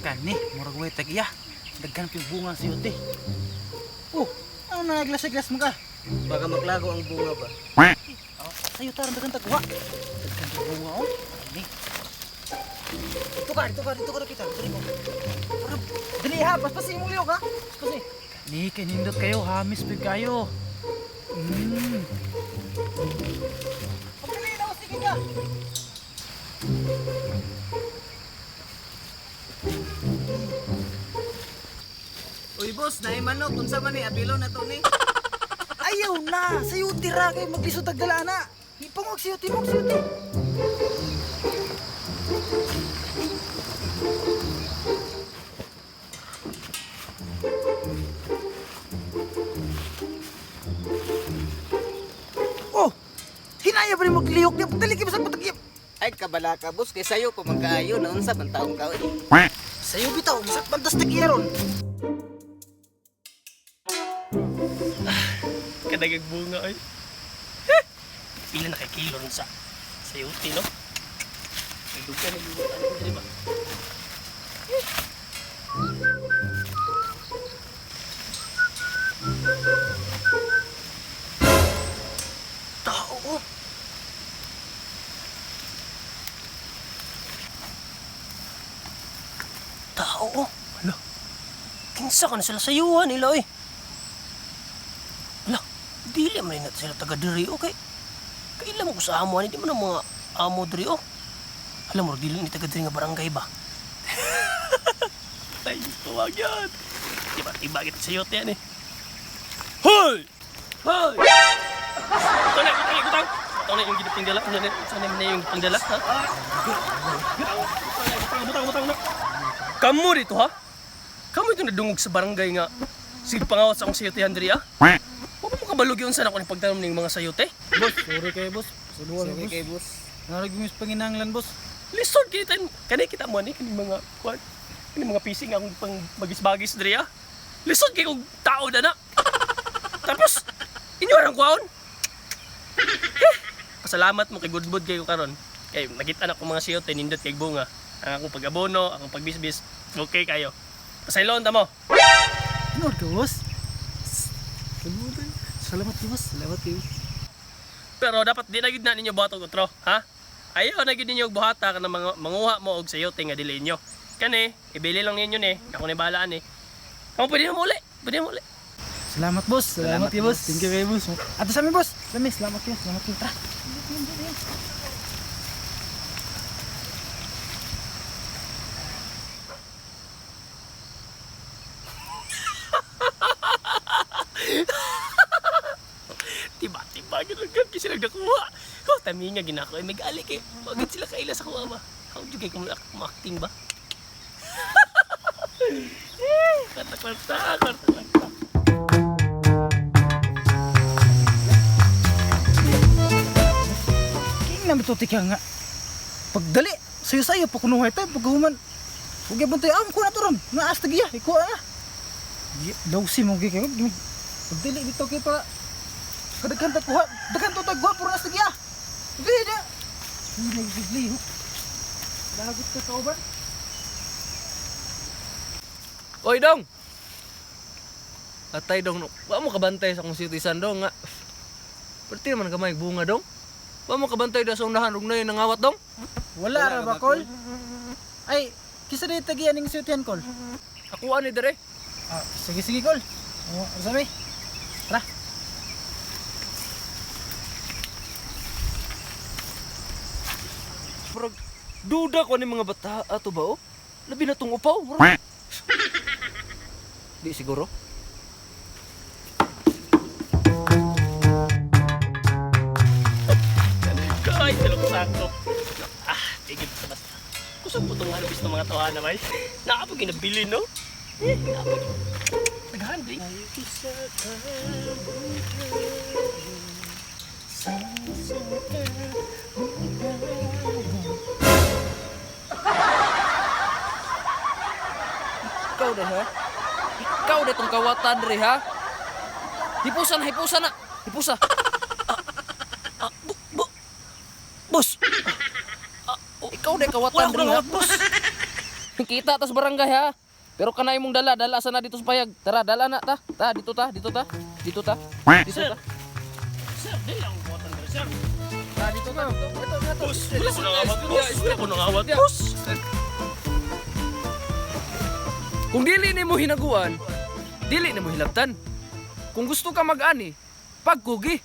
Kani, murag way tag iya. Daghan pi bunga sa yote. Oh, ano naglas-glas mo ka? Baka maglago ang bunga ba? Oh, sayo taran daghan tagwa. Daghan pi bunga oh. Kani. Dito ka kita. Dali mo. Dali ha, paspasin mo liyo ka. Paspasin. Kani, kanindot kayo, hamis pig kayo. Pagdali na, sige ka. Uy boss, naay manok unsa man ni abilo na to ni? Ayaw na! Sayo tira kayo maglisod tagdala na! Ipangwag sayo, timog sayo, ti! Oh! Hinaya ba rin magliyok niya? Pagdali kayo sa patagiyap! Ay kabala ka boss, kay sayo pa magkaayo na unsa man taong ka. Sayo bitaw, masak pantas tagiya ron! Kadagag bunga ay. Pila na kay kilo ron sa sayuti no. Nagduga na luwa ano diri ba? Tao. Tao. Hala. Kinsa ka na sila sayuhan nila eh. Hala. Dili man na sila taga diri okay. Kailan mo ko sa amo ani di man ang mga amo diri oh. Alam mo dili ni taga diri nga barangay ba. Ay, tuwag yan. Tiba-tiba kita sa yote yan eh. Hoy! Hoy! Ito na, utang. Ito na yung ginaping dala. Sana na yung ginaping dala, ha? Butang na. Kamu dito, ha? Kamu ito nadungog sa barangay nga. Sige pangawat sa akong sayote, Andri, ha? Huwag mo kabalog yun sana ako ng pagtanong ng mga sayote. Boss, sorry kayo boss. Saluhan Sige boss. kay boss. Naragimis panginanglan boss. Lisod kita. Kanay kita mo, kani mga kwan. Kani mga pising akong pang bagis-bagis, Andri, ha? Lisod kayo kong tao na na. Tapos, inyo ang kwaon. Pasalamat mo kay Goodwood kayo karon. Kay nakita na ko mga siyote nindot kay bunga. Ang akong pag-abono, akong pagbisbis, okay kayo. Pasaylon ta mo. Ano ka boss? Salamat kayo boss. Salamat kayo. Pero dapat di na gid na ninyo buhaton utro, ha? Ayaw na gid ninyo buhata kana manguha mo og sayote nga dili inyo. Kani, ibili lang ninyo ni. Ako ni balaan ni. Kamu pwede mo uli. Pwede mo uli. Salamat boss. Salamat kayo boss. Thank you kayo boss. Ato sa amin boss. Salamat kayo. Salamat kayo. Tara. Tiba-tiba ginagan kasi nagdakuha. Oh, tami nga ginako ay mag-ali kay. Wagad sila kaila sa kuha ba. How do kay kung acting ba? Kata-kata. King namin to tika nga. Pagdali. Sayo-sayo. Pakunuhay tayo. Pagkahuman. Huwag yung bantay. Ko na to ron. Nga astagiya. Ikuha na. Lawsi mo kayo. Pagdali dito kayo para. Kadaghan tagkuha. Daghan to tagkuha. Puro na astagiya. Pagdali na. Hindi nagsigli. Lagot ka kauban. Oy dong. Atay dong, wa mo kabantay sa akong citizen dong nga. Perti naman ka may bunga dong. Wa mo kabantay da sa unahan ug nay nangawat dong. Wala ra ba kol? Ay, kisa dito tagian ning sutian kol. Ako ani dire. Ah, sige kol. Oh, sabi. Tara. Murag duda ko ni mga bata ato ba oh. Labi na tong upaw. Murag. Di siguro. Ay, salok-sakop. Tigil sa basta. Kusog po itong halabis ng mga tawahan naman. Nakapag ginabili, no? Nakapag. Nag-handling. Ikaw deh ha. Ikaw deh tong kawatan diri ha. Hipusa na. Hipusa. Boss! Ikaw deh kawatan Wala ko diri na ha. boss! Kita tas barangay ha. Pero kanay mong dala sana dito sa payag. Tara, dala na ta. Dito ta. Dito ta. Dito ta. Sir, di lang buhatan diri, sir. Dito ta. Ito. Boss, wala ko nangawat, boss. Wala ko nangawat, boss. Kung dili ni mo hinaguan, dili ni mo hilabtan. Kung gusto ka mag-ani, pagkugi.